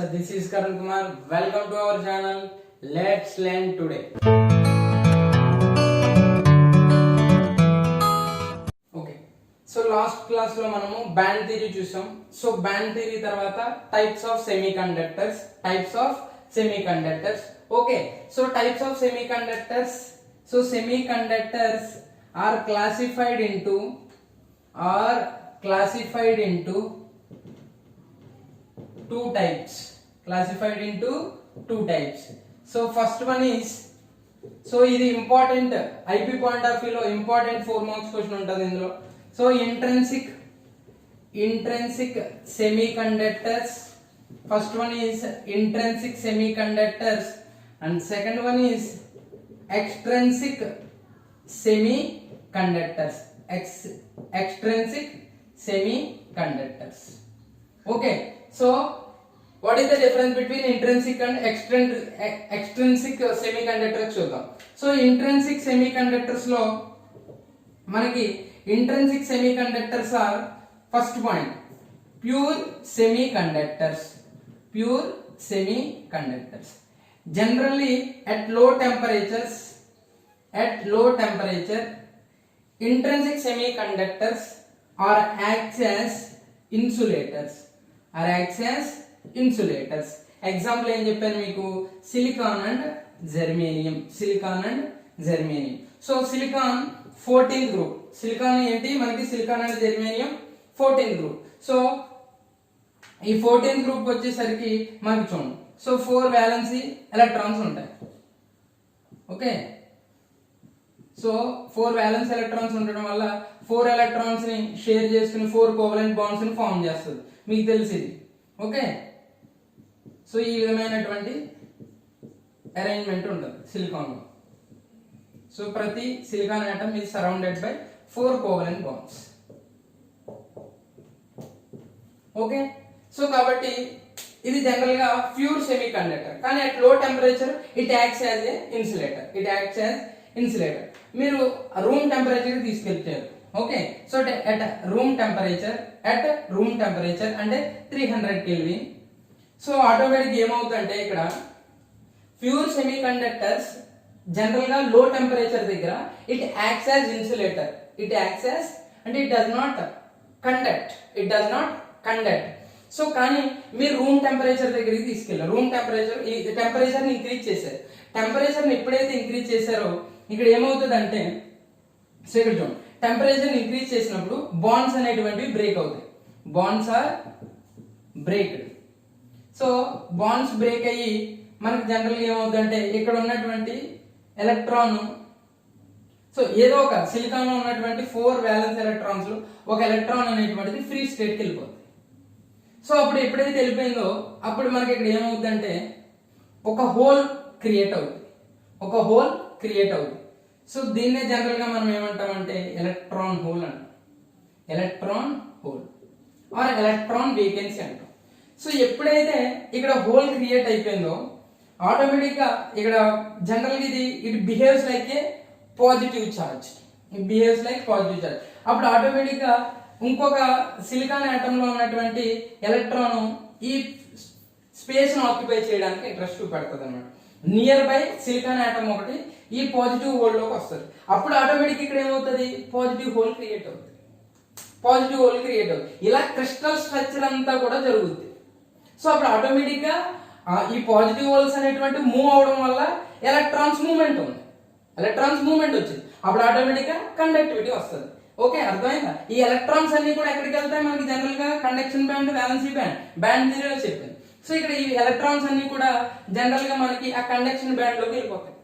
this is Karan Kumar. Welcome to our channel. Let's learn today. Okay. So last class lo manamu band theory chusam. So band theory tarvata types of semiconductors. Okay. So types of semiconductors. So semiconductors are classified into two types. So first one is, so ఇది important IP point of view లో important 4 marks question ఉంటుంది ఇందులో. So intrinsic semiconductors, first one is intrinsic semiconductors and second one is extrinsic semiconductors. Okay, so what is the difference between intrinsic and extrinsic semiconductors చూద్దాం. So intrinsic semiconductors లో మనకి intrinsic semiconductors are first point pure semiconductors. Generally at low temperature intrinsic semiconductors are acts as insulators. Example ఏం చెప్పాను మీకు, silicon and germanium. So silicon 14th group. Silicon ఏంటి మనకి, silicon and germanium 14th group. So ఈ 14th group వచ్చేసరికి మనకి చూడండి, so 4 valency electrons ఉంటాయి. ఓకే, సో 4 వాలెన్స్ ఎలక్ట్రాన్స్ ఉండడం వల్ల 4 ఎలక్ట్రాన్స్ ని షేర్ చేసుకుని 4 కోవలెంట్ బాండ్స్ ని ఫామ్ చేస్తుంది, మీకు తెలిసింది. ఓకే, సో ఈ విధమైనటువంటి అరేంజ్మెంట్ ఉంటుంది సిలికాన్ లో. సో ప్రతి silicon atom is surrounded by 4 covalent bonds. Okay, so కాబట్టి ఇది జనరల్ గా ప్యూర్ సెమీ కండక్టర్, కానీ అట్ లో temperature it acts as A insulator. మీరు రూమ్ టెంపరేచర్ తీసుకెళ్తారు. Okay, so at room temperature అంటే 300 కెల్విన్. సో ఆటోమేటిక్ ఏమవుతుందంటే ఇక్కడ ప్యూర్ సెమీ కండక్టర్స్ జనరల్ గా లో టెంపరేచర్ దగ్గర ఇట్ యాక్ట్స్ యాజ్ ఇన్సులేటర్. అంటే it does not conduct. So కానీ మీరు రూమ్ టెంపరేచర్ దగ్గరికి తీసుకెళ్ళారు. రూమ్ టెంపరేచర్ ని ఇంక్రీజ్ చేశారు. టెంపరేచర్ ని ఎప్పుడైతే ఇంక్రీజ్ చేశారో ఇక్కడ ఏమవుతుందంటే, సో ఇక్కడ చూడండి, టెంపరేచర్ ని ఇంక్రీజ్ చేసినప్పుడు బాండ్స్ అనేటువంటివి బ్రేక్ అవుతాయి. Bonds are breaked. So bonds break అయ్యి మనకి జనరల్ ఏమవుతుందంటే ఇక్కడ ఉన్నటువంటి ఎలక్ట్రాన్, సో ఏదో ఒక సిలికాన్ లో ఉన్నటువంటి 4 వాలెన్స్ ఎలక్ట్రాన్స్ లో ఒక ఎలక్ట్రాన్ అనేటువంటిది ఫ్రీ స్టేట్ కి వెళ్ళిపోతుంది. సో అప్పుడు ఎప్పుడైతే వెళ్ళిపోయిందో అప్పుడు మనకి ఇక్కడ ఏమవుతుందంటే ఒక హోల్ క్రియేట్ అవుతుంది. సో దీన్నే జనరల్ గా మనం ఏమంటామంటే electron hole or electron vacancy అంటాం. సో ఎప్పుడైతే ఇక్కడ హోల్ క్రియేట్ అయిపోయిందో ఆటోమేటిక్ గా ఇక్కడ జనరల్ గా it behaves like A positive charge. అప్పుడు ఆటోమేటిక్ గా ఇంకొక సిలికాన్ ఆటమ్ లో ఉన్నటువంటి ఎలక్ట్రాన్ ఈ స్పేస్ ను ఆక్యుపై చేయడానికి ఇంట్రెస్ట్ చూపెడుతుంది అన్నమాట. నియర్ బై సిలికాన్ ఆటమ్ ఒకటి ఈ పాజిటివ్ హోల్ లోకి వస్తుంది. అప్పుడు ఆటోమేటిక్ ఇక్కడ ఏమవుతుంది, పాజిటివ్ హోల్ క్రియేట్ అవుతుంది. ఇలా క్రిస్టల్ స్ట్రక్చర్ అంతా కూడా జరుగుతుంది. సో అప్పుడు ఆటోమేటిక్ గా ఈ పాజిటివ్ హోల్స్ అనేటువంటి మూవ్ అవడం వల్ల ఎలక్ట్రాన్స్ మూవ్మెంట్ వచ్చింది. అప్పుడు ఆటోమేటిక్ గా కండక్టివిటీ వస్తుంది. ఓకే, అర్థమైందా? ఈ ఎలక్ట్రాన్స్ అన్ని కూడా ఎక్కడికి వెళ్తాయి మనకి, జనరల్ గా కండక్షన్ బ్యాండ్, వాలెన్సీ బ్యాండ్ థియరీలో చెప్పింది. సో ఇక్కడ ఈ ఎలక్ట్రాన్స్ అన్ని కూడా జనరల్ గా మనకి ఆ కండక్షన్ బ్యాండ్ లోకి వెళ్ళిపోతాయి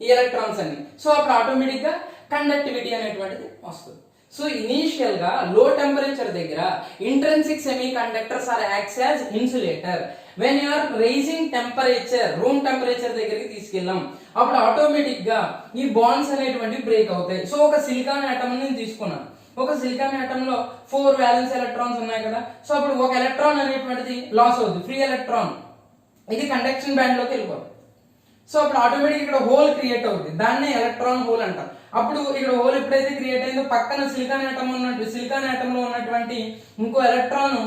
ఈ ఎలక్ట్రాన్స్ అన్ని. సో అప్పుడు ఆటోమేటిక్ గా కండక్టివిటీ అనేటువంటిది వస్తుంది. సో ఇనీషియల్ గా లో టెంపరేచర్ దగ్గర intrinsic semiconductors are acts as insulator. When you are raising temperature, room temperature దగ్గరికి తీసుకెళ్ళాం, అప్పుడు ఆటోమేటిక్ గా ఈ బాండ్స్ అనేటువంటివి బ్రేక్ అవుతాయి. సో ఒక సిలికాన్ ఆటమ్ నేను తీసుకున్నాను. ఒక సిలికాన్ ఆటమ్ లో 4 వాలెన్స్ ఎలక్ట్రాన్స్ ఉన్నాయి కదా. సో అప్పుడు ఒక ఎలక్ట్రాన్ అనేటువంటిది లాస్ అవుతుంది, ఫ్రీ ఎలక్ట్రాన్. ఇది కండక్షన్ బ్యాండ్ లోకి వెళ్ళిపోతుంది. సో అప్పుడు ఆటోమేటిక్ ఇక్కడ హోల్ క్రియేట్ అవుతుంది, దాన్నే ఎలక్ట్రాన్ హోల్ అంటారు. అప్పుడు ఇక్కడ హోల్ ఎప్పుడైతే క్రియేట్ అయిందో పక్కన సిలికాన్ ఆటమ్ లో ఉన్నటువంటి ఇంకో ఎలక్ట్రాన్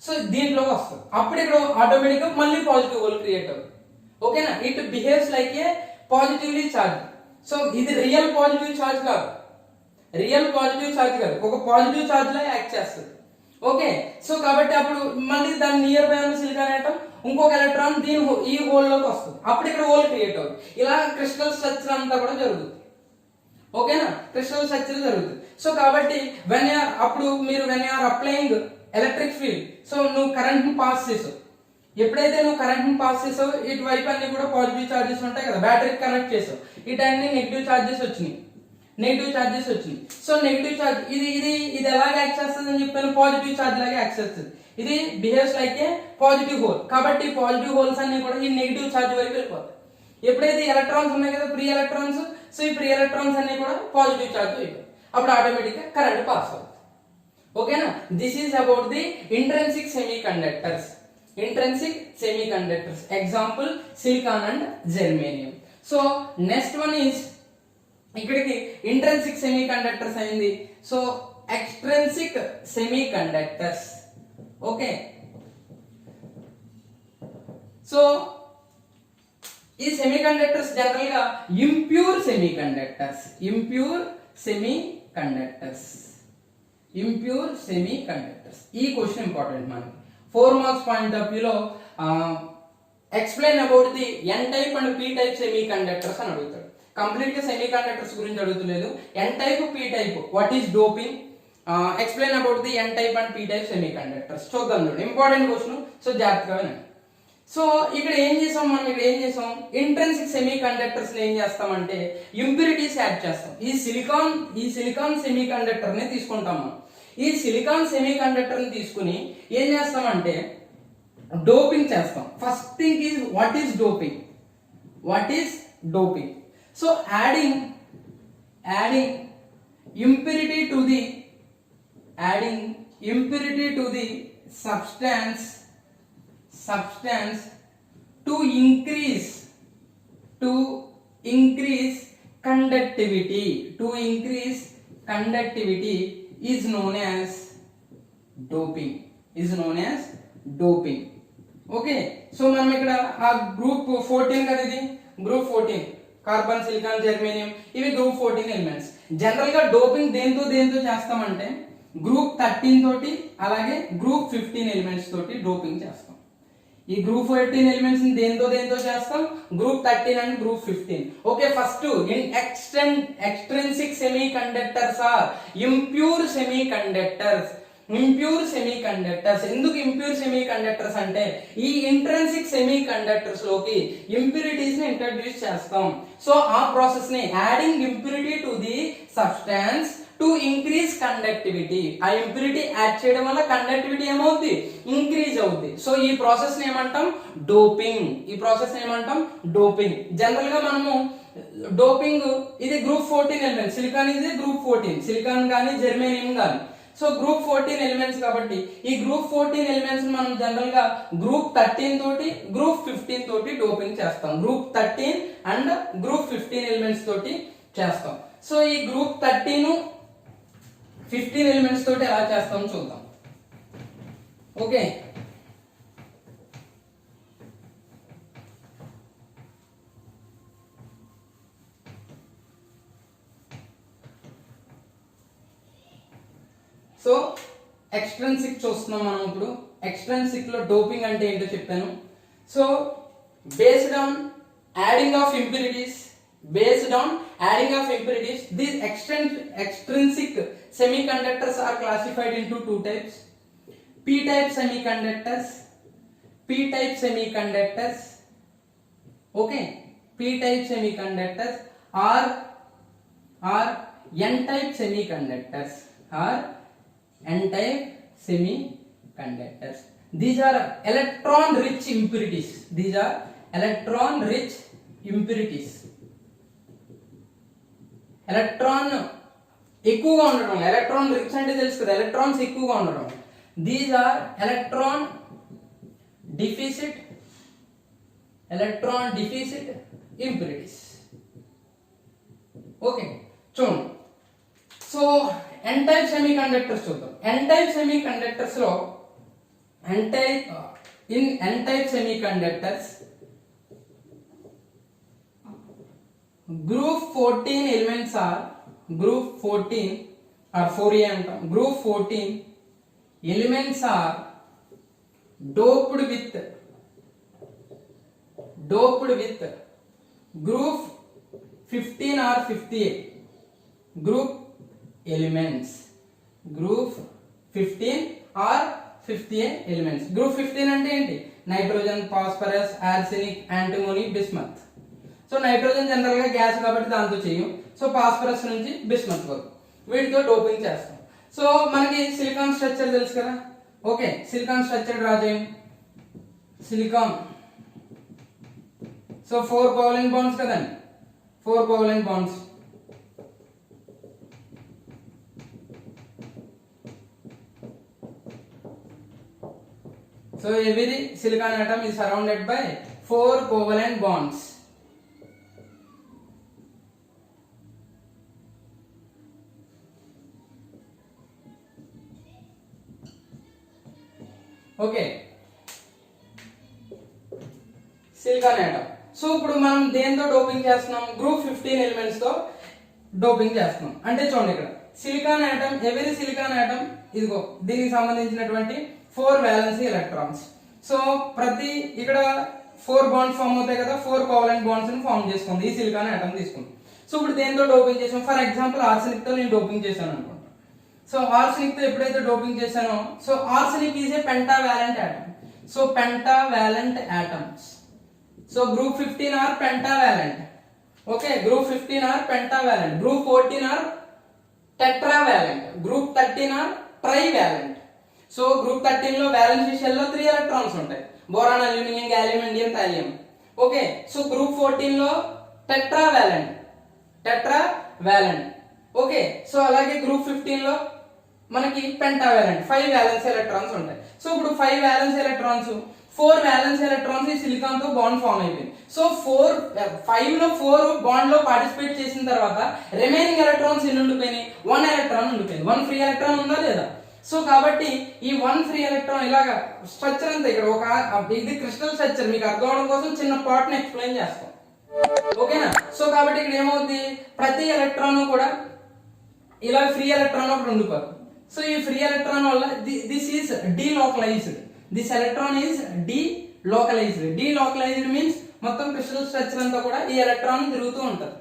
సో దీంట్లో వస్తుంది. అప్పుడు ఇక్కడ ఆటోమేటిక్గా మళ్ళీ పాజిటివ్ హోల్ క్రియేట్ అవుతుంది. ఓకేనా? It behaves like A positively charge. So ఇది రియల్ పాజిటివ్ ఛార్జ్ కాదు, రియల్ పాజిటివ్ ఛార్జ్ కాదు, ఒక పాజిటివ్ ఛార్జ్ లా యాక్ట్ చేస్తుంది. ఓకే, సో కాబట్టి అప్పుడు మళ్ళీ దాని నియర్ బై ఉన్న సిలికాన్ ఆటం ఇంకొక ఎలక్ట్రాన్ ఈ హోల్ లోకి వస్తుంది. అప్పుడు ఇక్కడ హోల్ క్రియేట్ అవుతుంది. ఇలా క్రిస్టల్ స్ట్రక్చర్ అంతా కూడా జరుగుతుంది. ఓకేనా? క్రిస్టల్ స్ట్రక్చర్ జరుగుతుంది. సో కాబట్టి అప్పుడు మీరు when you're applying electric field, so నువ్వు కరెంట్ ని పాస్ చేసావు. ఎప్పుడైతే నువ్వు కరెంట్ ని పాస్ చేసావు, ఇటువైపు అన్ని కూడా పాజిటివ్ చార్జెస్ ఉంటాయి కదా, బ్యాటరీకి కనెక్ట్ చేసావు, ఇటన్నీ నెగిటివ్ చార్జెస్ వచ్చినాయి. సో నెగిటివ్ చార్జ్ ఇది ఎలాగ యాక్ట్ చేస్తుంది అని చెప్పాను, పాజిటివ్ చార్జ్ లాగా యాక్ట్ చేస్తుంది. ఇది బిహేవ్స్ లైక్ ఏ పాజిటివ్ హోల్. కాబట్టి పాజిటివ్ హోల్స్ అన్ని కూడా ఈ నెగిటివ్ చార్జ్ వరకు వెళ్ళిపోతాయి. ఎప్పుడైతే ఎలక్ట్రాన్స్ ఉన్నాయి కదా, ప్రీ ఎలక్ట్రాన్స్, సో ఈ ప్రీ ఎలక్ట్రాన్స్ అన్ని కూడా పాజిటివ్ చార్జ్ అయిపోతాయి. అప్పుడు ఆటోమేటిక్ గా కరెంట్ పాస్ అవుతుంది. ఓకేనా? This is about the intrinsic semiconductors. Example silicon and germanium. So next one is, ఇక్కడికి ఇంట్రెన్సిక్ సెమీ కండక్టర్స్ అయింది. So extrinsic semiconductors. Okay, so ఈ సెమీ కండక్టర్స్ జనరల్ గా impure semiconductors. ఈ question important మనకి 4 marks point of వ్యూలో. Explain about the N type and P type semi conductors అని అడుగుతాడు. Complete గా semiconductors గురించి అడుగుతలేదు. N type, p type, what is doping, explain about the N type and P type semi conductors. చూద్దాం, చూడండి, important question. So జాగ్రత్తగా వినండి. So ఇక్కడ ఏం చేసాం, ఇంట్రెన్సిక్ సెమీ కండక్టర్స్ ఏం చేస్తామంటే ఇంప్యూరిటీస్ యాడ్ చేస్తాం. ఈ సిలికాన్ సెమీ కండక్టర్ ని తీసుకుంటాం మనం. ఈ సిలికాన్ సెమీ కండక్టర్ ని తీసుకుని ఏం చేస్తామంటే డోపింగ్ చేస్తాం. First thing is what is doping. So adding impurity to the substance to increase conductivity is known as doping. Okay, so మనం ఇక్కడ ఆ గ్రూప్ 14 కదా, ఇది గ్రూప్ 14 కార్బన్, సిలికాన్, జెర్మేనియం, ఇవి గ్రూప్ 14 ఎలిమెంట్స్. జనరల్ గా డోపింగ్ దేంతో చేస్తామంటే గ్రూప్ 13 తోటి, అలాగే గ్రూప్ 15 ఎలిమెంట్స్ తోటి డోపింగ్ చేస్తాం. ఈ గ్రూప్ 14 ఎలిమెంట్స్ ని దేంతో చేస్తాం, group 13 and group 15. Okay, first extrinsic semiconductors are impure semiconductors. ఎందుకు ఇంప్యూర్ సెమీ కండక్టర్స్ అంటే ఈ ఇంట్రెన్సిక్ సెమీ కండక్టర్స్ లోకి ఇంప్యూరిటీస్ ని ఇంట్రడ్యూస్ చేస్తాం. సో ఆ ప్రాసెస్ ని adding impurity to the substance to increase conductivity. ఆ ఇంప్యూరిటీ యాడ్ చేయడం వల్ల కండక్టివిటీ ఏమవుద్ది, ఇంక్రీజ్ అవుద్ది. సో ఈ ప్రాసెస్ ని ఏమంటాం, డోపింగ్. జనరల్ గా మనము డోపింగ్ ఇది గ్రూప్ 14 ఎలిమెంట్స్. సిలికాన్ ఇది గ్రూప్ 14, సిలికాన్ కానీ జెర్మేనియం కానీ. సో గ్రూప్ 14 ఎలిమెంట్స్ కాబట్టి ఈ గ్రూప్ 14 ఎలిమెంట్స్ మనం జనరల్ గా గ్రూప్ 13 తోటి, గ్రూప్ 15 తోటి డోపింగ్ చేస్తాం. గ్రూప్ 13 అండ్ గ్రూప్ 15 ఎలిమెంట్స్ తోటి చేస్తాం. సో ఈ గ్రూప్ 13, 15 ఎలిమెంట్స్ తోటి ఎలా చేస్తాం చూద్దాం. ఓకే, సో ఎక్స్ట్రెన్సిక్ చూస్తున్నాం మనం ఇప్పుడు. ఎక్స్ట్రెన్సిక్ లో డోపింగ్ అంటే ఏంటో చెప్పాను. So based on adding of impurities, these extrinsic semiconductors are classified into two types: p-type semiconductors. Okay, p-type semiconductors or n-type semiconductors. These are electron rich impurities. Electron ఎక్కువగా ఉండడం, electron rich అంటే తెలుసు కదా, electrons ఎక్కువగా ఉండడం. These are electron deficit impurities. Okay, చూడండి. So n type semi conductors చూద్దాం. n type semi conductors లో n-type semiconductors, group 14 elements are group 14 or 4a antam, group 14 elements are doped with group 15 or 58 group elements, group 15 or 58 elements. Group 15 అంటే ఏంటి? Nitrogen, phosphorus, arsenic, antimony, bismuth. So nitrogen general గా gas కాబట్టి దాంతో చేయం. So phosphorus నుంచి bismuth వరకు వీటితో doping చేస్తాం. సో మనకి సిలికాన్ స్ట్రక్చర్ తెలుసు కదా. ఓకే, సిలికాన్ స్ట్రక్చర్ డ్రా చేయండి. సిలికాన్, సో 4 కోవలెంట్ బాండ్స్ కదండి, 4 covalent bonds. So every silicon atom is surrounded by 4 covalent bonds. Okay, silicon atom. So ఇప్పుడు మనం దేంతో డోపింగ్ చేస్తున్నాం? గ్రూప్ 15 ఎలిమెంట్స్ తో డోపింగ్ చేస్తున్నాం. అంటే చూడండి ఇక్కడ silicon atom, every silicon atom ఇదిగో దీనికి సంబంధించినటువంటి 4 వాలెన్సీ ఎలక్ట్రాన్స్. సో ప్రతి ఇక్కడ 4 బాండ్స్ ఫామ్ అవుతాయి కదా, 4 కోవలెంట్ బాండ్స్ ని ఫామ్ చేసుకుంది ఈ సిలికాన్ ఆటమ్ తీసుకుంది. సో ఇప్పుడు దేంతో డోపింగ్ చేసాం? ఫర్ ఎగ్జాంపుల్ ఆర్సెనిక్ తో నేను డోపింగ్ చేశాను అనుకుంటా. సో ఆర్సెనిక్ తో ఎప్పుడైతే డోపింగ్ చేశానో, so arsenic is a pentavalent atom. So pentavalent atoms. So group 15 are pentavalent. Okay, group 15 are pentavalent, group 14 are tetravalent, group 13 are trivalent. So group 13 లో valence shell లో 3 electrons ఉంటాయి, boron, aluminium, gallium, indium, thallium. Okay, so group 14 లో tetravalent. Okay, so అలాగే group 15 లో మనకి pentavalent, 5 valence electrons ఉంటాయి. So ఇప్పుడు 5 valence electrons, 4 valence electrons ఈ సిలికాన్ తో బాండ్ ఫామ్ అయిపోయింది. సో 5 లో 4 బాండ్ లో పార్టిసిపేట్ చేసిన తర్వాత రిమైనింగ్ ఎలక్ట్రాన్స్ ఎన్ని ఉండిపోయినాయి? 1 ఎలక్ట్రాన్ ఉండిపోయింది. 1 ఫ్రీ ఎలక్ట్రాన్ ఉందా లేదా? సో కాబట్టి ఈ 1 ఫ్రీ ఎలక్ట్రాన్ ఇలాగా స్ట్రక్చర్ అంతా ఇక్కడ ఒక ఇది క్రిస్టల్ స్ట్రక్చర్ మీకు అర్థం అవడం కోసం చిన్న పార్ట్ ని ఎక్స్ప్లెయిన్ చేస్తాం. ఓకేనా? సో కాబట్టి ఇక్కడ ఏమవుతుంది? ప్రతి ఎలక్ట్రాన్ కూడా ఇలా ఫ్రీ ఎలక్ట్రాన్ ఒకటి ఉండిపోతుంది. సో ఈ ఫ్రీ ఎలక్ట్రాన్ వల్ల this is delocalised. This electron is delocalised. Delocalised means మొత్తం క్రిస్టల్ స్ట్రక్చర్ అంతా కూడా ఈ ఎలక్ట్రాన్ తిరుగుతూ ఉంటుంది.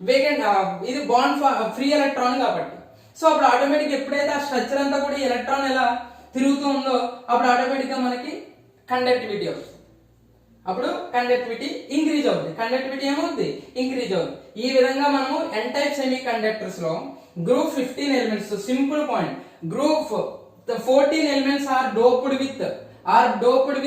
వేకెంట్ ఇది బాండ్ ఫ్రీ ఎలక్ట్రాన్ కాబట్టి. సో అప్పుడు ఆటోమేటిక్ ఎప్పుడైతే ఆ స్ట్రక్చర్ అంతా కూడా ఎలక్ట్రాన్ ఎలా తిరుగుతూ ఉందో అప్పుడు ఆటోమేటిక్ గా మనకి కండక్టివిటీ వస్తుంది. అప్పుడు కండక్టివిటీ ఇంక్రీజ్ అవుతుంది. కండక్టివిటీ ఏమవుతుంది? ఇంక్రీజ్ అవుతుంది. ఈ విధంగా మనము ఎన్ టైప్ సెమీ కండక్టర్స్ లో group 15 elements, simple point, group 14 elements are doped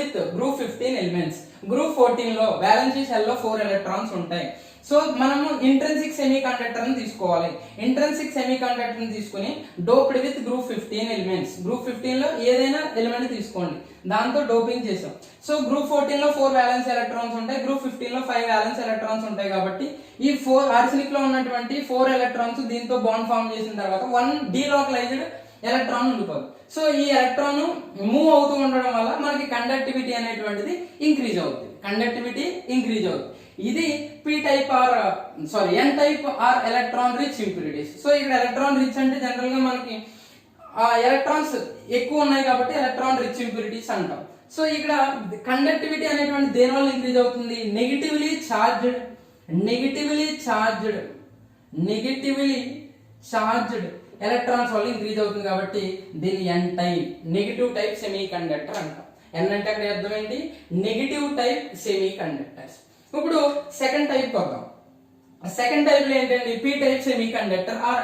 with group 15 elements. Group 14 లో వాలెన్స్ షెల్ లో 4 ఎలక్ట్రాన్స్ ఉంటాయి. సో మనము ఇంట్రిన్సిక్ సెమీ కండక్టర్ ని తీసుకోవాలి. ఇంట్రిన్సిక్ సెమీ కండక్టర్ ని తీసుకుని doped with group 15 elements. Group 15 లో ఏదైనా ఎలిమెంట్ తీసుకోండి, దాంతో డోపింగ్ చేసాం. సో గ్రూప్ 14 లో 4 వాలెన్స్ ఎలక్ట్రాన్స్ ఉంటాయి, గ్రూప్ 15 లో 5 వాలెన్స్ ఎలక్ట్రాన్స్ ఉంటాయి. కాబట్టి ఈ 4 ఆర్సెనిక్ లో ఉన్నటువంటి 4 ఎలక్ట్రాన్స్ దీంతో బాండ్ ఫామ్ చేసిన తర్వాత 1 డీలోకలైజ్డ్ ఎలక్ట్రాన్ ఉండిపోదు. సో ఈ ఎలక్ట్రాన్ మూవ్ అవుతూ ఉండడం వల్ల మనకి కండక్టివిటీ అనేటువంటిది ఇంక్రీజ్ అవుతుంది. ఇది P type or N type or electron rich impurities. So ఇక్కడ ఎలక్ట్రాన్ రిచ్ అంటే జనరల్ గా మనకి ఎలక్ట్రాన్స్ ఎక్కువ ఉన్నాయి కాబట్టి ఎలక్ట్రాన్ రిచ్ ఇంప్యూరిటీస్ అంటాం. సో ఇక్కడ కండక్టివిటీ అనేటువంటి దేని వల్ల ఇంక్రీజ్ అవుతుంది? నెగిటివ్లీ చార్జ్డ్ ఎలక్ట్రాన్స్ వల్ల ఇంక్రీజ్ అవుతుంది. కాబట్టి దీన్ని N type, negative type semi conductor అంటాం. ఎన్ అంటే అక్కడ అర్థం ఏంటి? Negative type semi conductors. ఇప్పుడు సెకండ్ టైప్ వద్దాం. సెకండ్ టైప్ లో ఏంటంటే P type semi conductor are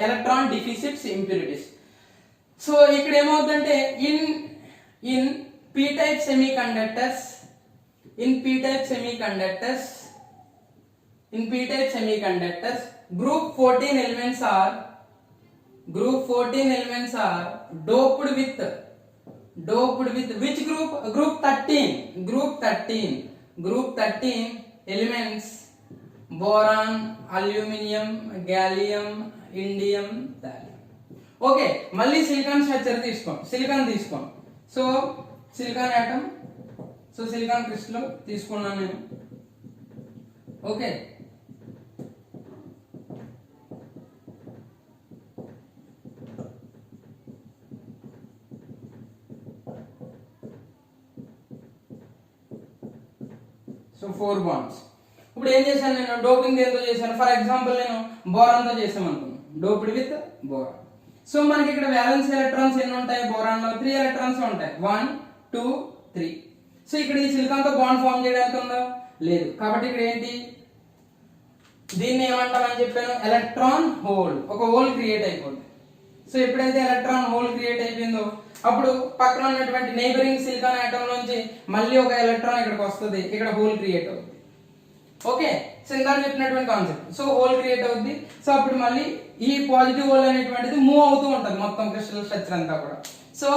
electron deficits impurities. So ఇక్కడ ఏమవుతుందంటే in P type semi conductors group 14 elements are doped with which group? Group 13 elements: boron, aluminium, gallium, indium, thallium. Okay, మళ్ళీ silicon structure తీసుకోండి. So silicon atom, so silicon crystal తీసుకున్నాను నేను. Okay, so 4 bonds. ఇప్పుడు ఏం చేశాను నేను, doping దేంతో చేశాను, ఫర్ ఎగ్జాంపుల్ నేను బోరాన్తో చేసాం అనుకున్నాను, డోప్డ్ విత్ బోరాన్. సో మనకి ఇక్కడ వ్యాలెన్స్ ఎలక్ట్రాన్స్ ఎన్ని ఉంటాయి, బోరాన్ లో 3 ఎలక్ట్రాన్స్ ఉంటాయి, 1 2 3. సో ఇక్కడ ఈ సిలికాన్ తో బాండ్ ఫామ్ చేయడానికి ఉందా, లేదు. కాబట్టి ఇక్కడ ఏంటి, దీన్ని ఏమంటామని చెప్పాను, ఎలక్ట్రాన్ హోల్, ఒక హోల్ క్రియేట్ అయిపోతుంది. సో ఎప్పుడైతే ఎలక్ట్రాన్ హోల్ క్రియేట్ అయిపోయిందో అప్పుడు పక్కన ఉన్నటువంటి నైబరింగ్ సిలికాన్ ఆటమ్ నుంచి మళ్ళీ ఒక ఎలక్ట్రాన్ ఇక్కడికి వస్తుంది, ఇక్కడ హోల్ క్రియేట్ అవుతుంది. ఓకే, సో ఇందాక చెప్పినటువంటి కాన్సెప్ట్. సో హోల్ క్రియేట్ అవుతుంది. సో అప్పుడు మళ్ళీ ఈ పాజిటివ్ హోల్ అనేటువంటిది మూవ్ అవుతూ ఉంటుంది మొత్తం క్రిస్టల్ స్ట్రక్చర్ అంతా కూడా. సో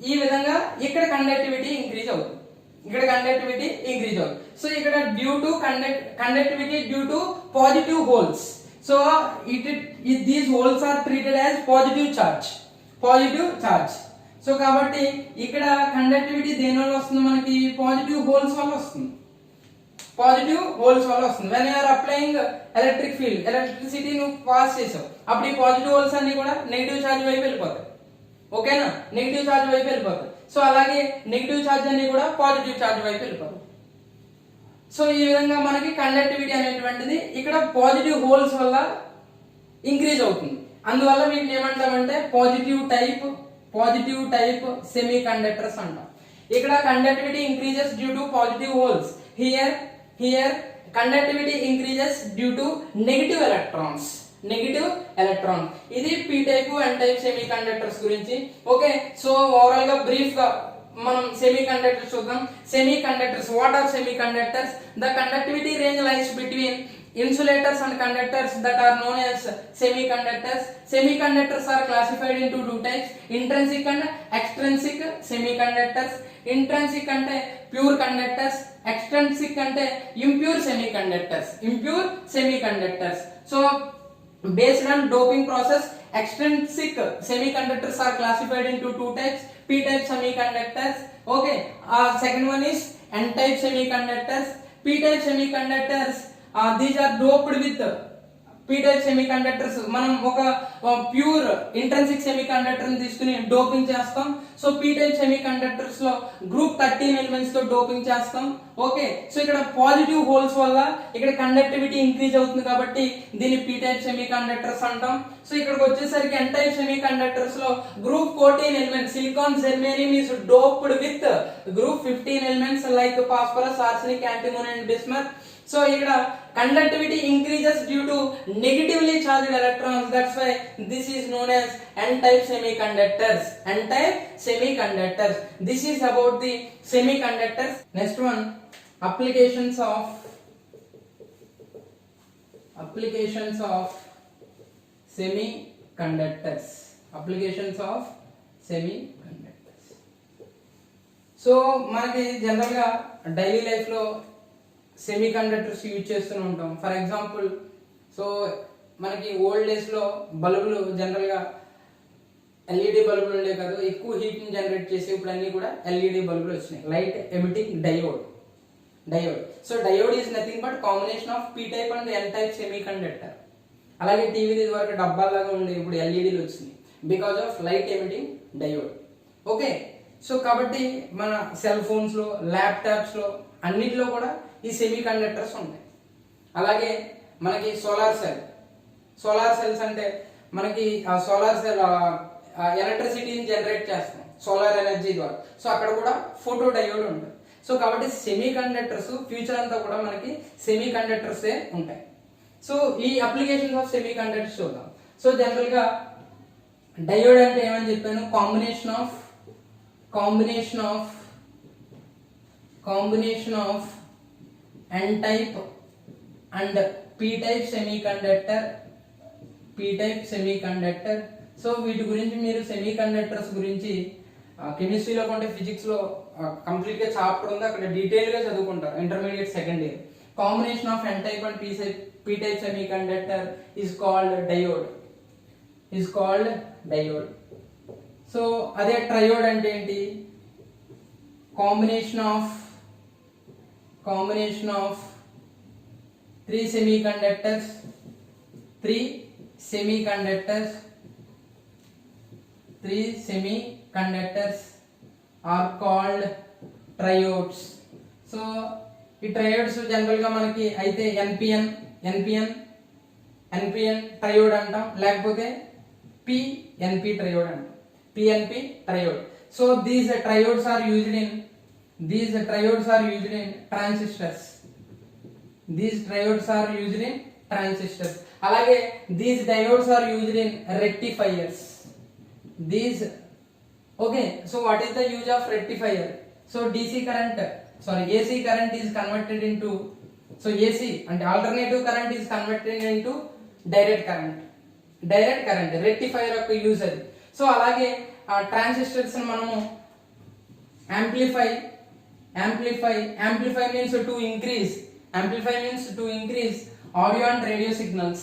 ఈ విధంగా ఇక్కడ కండక్టివిటీ ఇంక్రీజ్ అవుతుంది, ఇక్కడ కండక్టివిటీ ఇంక్రీజ్ అవుతుంది. సో ఇక్కడ due to conductivity due to positive holes. So these holes are treated as positive charge. So కాబట్టి ఇక్కడ కండక్టివిటీ దేని వల్ల వస్తుంది, మనకి పాజిటివ్ హోల్స్ వల్ల వస్తుంది, when you're applying electric field, electricity నువ్వు పాస్ చేసావు, అప్పుడు ఈ పాజిటివ్ హోల్స్ అన్ని కూడా నెగిటివ్ ఛార్జ్ వైపు వెళ్ళిపోతాయి. ఓకేనా, నెగిటివ్ ఛార్జ్ వైపు వెళ్ళిపోతాయి. సో అలాగే నెగిటివ్ ఛార్జ్ అన్ని కూడా పాజిటివ్ ఛార్జ్ వైపు వెళ్ళిపోతాయి. సో ఈ విధంగా మనకి కండక్టివిటీ అనేటువంటిది ఇక్కడ పాజిటివ్ హోల్స్ వల్ల ఇంక్రీజ్ అవుతుంది. అందువల్ల వీటిని ఏమంటామంటే పాజిటివ్ టైప్ సెమీ కండక్టర్స్ అంటాం. ఇక్కడ conductivity increases due to positive holes, here conductivity increases due to negative electrons. ఇది P type and type semi conductors గురించి. ఓకే, సో ఓవరాల్ గా బ్రీఫ్ గా మనం సెమీ కండక్టర్స్ చూద్దాం. Semiconductors, what are semiconductors? The conductivity range lies between insulators and conductors that are known as semiconductors. Semiconductors are classified into 2 types, intrinsic and extrinsic semiconductors. Intrinsic ante pure conductors, extrinsic ante impure semiconductors. So based on doping process, extrinsic semiconductors are classified into 2 types, p type semiconductors. Okay, second one is n type semiconductors. p type semiconductors, these are doped with p type semiconductors. మనం ఒక pure intrinsic semiconductor ని తీసుకుని doping చేస్తాం. So p type semiconductors లో group 13 elements తో doping చేస్తాం. Okay, so ఇక్కడ positive holes వల్ల ఇక్కడ కండక్టివిటీ ఇంక్రీజ్ అవుతుంది కాబట్టి దీన్ని p type semiconductors అంటాం. సో ఇక్కడికి వచ్చేసరికి n type semiconductors లో group 14 elements silicon germanium is doped with group 15 elements like phosphorus, arsenic, antimony and bismuth. So ఇక్కడ conductivity increases due to negatively charged electrons. That's why this is known as n-type semiconductors. This is about the semiconductors. Next one, applications of semiconductors. So మనకి general గా daily life లో semi conductors use చేస్తూనే ఉంటాం. For example, so మనకి old days లో బల్బులు general గా LED బల్బులు ఉండే కాదు, ఎక్కువ హీట్ ని జనరేట్ చేసి ఇప్పుడు అన్ని కూడా ఎల్ఈడి బల్బులు వచ్చినాయి, light emitting diode. So diode is nothing but combination of P type and N type semi conductor. అలాగే టీవీలు ఇది వరకు డబ్బాలాగా ఉండే, ఇప్పుడు ఎల్ఈడీలు వచ్చినాయి because of light emitting diode. Okay, so కాబట్టి మన సెల్ ఫోన్స్ లో, ల్యాప్టాప్స్ లో అన్నిటిలో కూడా ఈ సెమీ కండక్టర్స్ ఉంటాయి. అలాగే మనకి సోలార్ సెల్స్ అంటే మనకి ఆ సోలార్ సెల్ ఎలక్ట్రిసిటీని జనరేట్ చేస్తాం సోలార్ ఎనర్జీ ద్వారా. సో అక్కడ కూడా ఫోటో డయోడ్ ఉంటుంది. సో కాబట్టి సెమీ కండక్టర్స్ ఫ్యూచర్ అంతా కూడా మనకి సెమీ కండక్టర్సే ఉంటాయి. సో ఈ అప్లికేషన్స్ ఆఫ్ సెమీ కండక్టర్స్ చూద్దాం. సో జనరల్ గా డయోడ్ అంటే ఏమని చెప్పాను, combination of n type and p type semiconductor. So వీటి గురించి మీరు సెమీ కండక్టర్స్ గురించి కెమిస్ట్రీలో కొంటే ఫిజిక్స్ లో కంప్లీట్ గా చాప్టర్ ఉంది, అక్కడ డీటెయిల్ గా చదువుకుంటారు intermediate second year. Combination of n type and p type semiconductor is called diode. So అదే ట్రయోడ్ అంటే ఏంటి, combination of three semiconductors are called triodes. So ఈ ట్రయోడ్స్ జనరల్ గా మనకి అయితే ఎన్పిఎన్ ట్రయోడ్ అంటాం, లేకపోతే పిఎన్పి ట్రయోడ్ అంటాం. PNP triode. So these triodes are used in transistors. అలాగే these diodes are used in rectifiers. Okay, so what is the use of rectifier? So AC current is converted into, so AC and alternative current is converted into direct current rectifier యొక్క use అది. So అలాగే transistors మనము amplify means to increase audio and radio signals.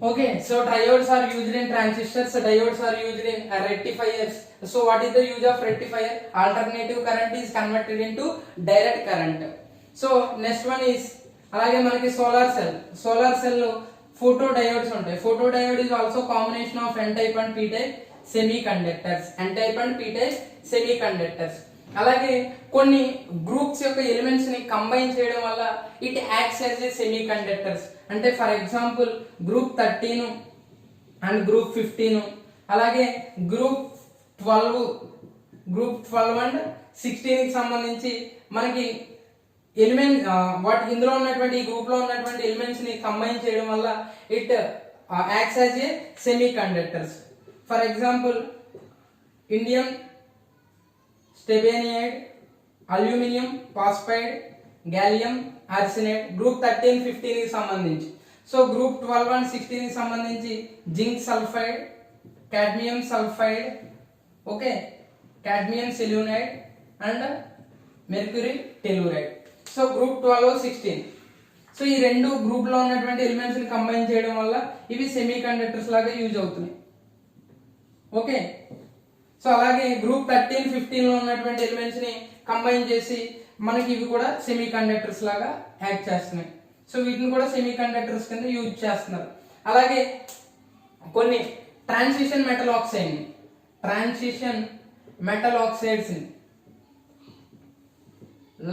Okay, so triodes are used in transistors, diodes are used in rectifiers. So what is the use of rectifier? Alternative current is converted into direct current. So next one is alage manaki solar cell lo photodiodes untayi. Photodiode is also combination of n type and p type semiconductors. అలాగే కొన్ని groups యొక్క elements ని combine చేయడం వల్ల it acts as a semiconductors. అంటే for example group 13 and group 15, అలాగే group 12 and 16 కి సంబంధించి మనకి ఎలిమెంట్ వాటి ఇందులో ఉన్నటువంటి ఈ గ్రూప్ లో ఉన్నటువంటి ఎలిమెంట్స్ ని కంబైన్ చేయడం వల్ల it acts as a semiconductors. For example indium stibianide, aluminium phosphide, gallium arsenide group 13 15 కి సంబంధించి. సో గ్రూప్ 12 అండ్ 16 కి సంబంధించి zinc sulphide, cadmium sulphide, okay, cadmium selenide and mercury telluride. So group 12 16. సో ఈ రెండు గ్రూప్ లో ఉన్నటువంటి ఎలిమెంట్స్ ని కంబైన్ చేయడం వల్ల ఇవి సెమీ కండక్టర్స్ లాగా యూజ్ అవుతున్నాయి. ఓకే, సో అలాగే గ్రూప్ 13 15 లో ఉన్నటువంటి ఎలిమెంట్స్ ని కంబైన్ చేసి మనకి ఇవి కూడా సెమీ కండక్టర్స్ లాగా యాక్ట్ చేస్తున్నాయి. సో వీటిని కూడా సెమీ కండక్టర్స్ కింద యూజ్ చేస్తున్నారు. అలాగే కొన్ని transition metal oxides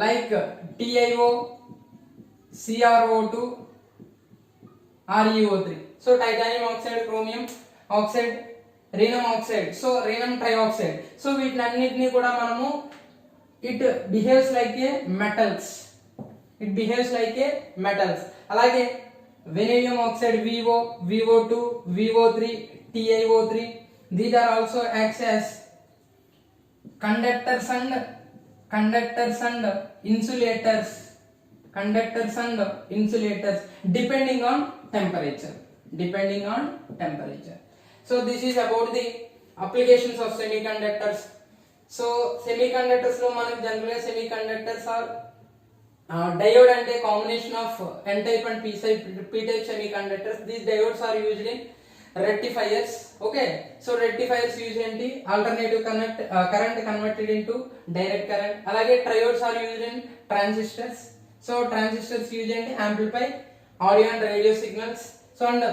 like TiO, CrO2, ReO3. So titanium oxide, chromium oxide, rhenium oxide, so rhenium trioxide. So వీటినన్నిటిని కూడా మనము it behaves like a metals. అలాగే vanadium oxide VO, VO2, VO3, TiO3, these are also acts as conductors and insulators depending on temperature. So this is about the applications of semiconductors. So semiconductors lo manaku generally semiconductors are diode ante combination of n type and p type semiconductors. These diodes are used in rectifiers. Okay, so rectifiers use enti alternative current converted into direct current. Alage triodes are used in transistors. So transistors use enti amplify audio and radio signals. So and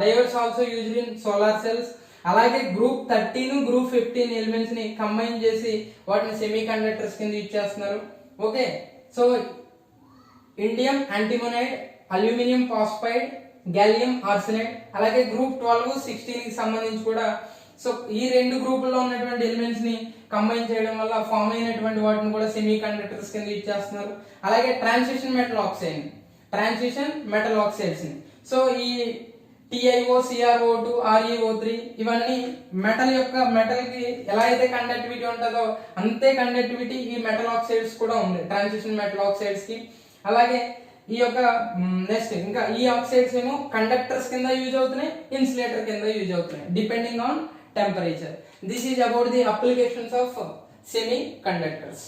diodes also used in solar cells. అలాగే group 13 group 15 elements ని combine చేసి వాటిని semiconductors కింద use చేస్తున్నారు. Okay, so indium antimonide, aluminium phosphide, gallium arsenide, అలాగే group 12 16 కి సంబంధించి కూడా. సో ఈ రెండు గ్రూపుల్లో ఉన్నటువంటి ఎలిమెంట్స్ ని కంబైన్ చేయడం వల్ల ఫామ్ అయినటువంటి వాటిని కూడా సెమీ కండక్టర్స్ కింద యూజ్ చేస్తున్నారు. అలాగే ట్రాన్సిషన్ మెటల్ ఆక్సైడ్స్ ని, సో ఈ TiO, CrO2, ReO3 ఇవన్నీ మెటల్ కి ఎలా అయితే కండక్టివిటీ ఉంటుందో అంతే కండక్టివిటీ ఈ మెటల్ ఆక్సైడ్స్ కూడా ఉంది, ట్రాన్సిషన్ మెటల్ ఆక్సైడ్స్ కి. అలాగే ఈ యొక్క నెక్స్ట్ ఇంకా ఈ ఆక్సైడ్స్ ఏమో కండక్టర్స్ కింద యూజ్ అవుతున్నాయి, ఇన్సులేటర్ కింద యూజ్ అవుతున్నాయి depending on temperature. This is about the applications of semi conductors.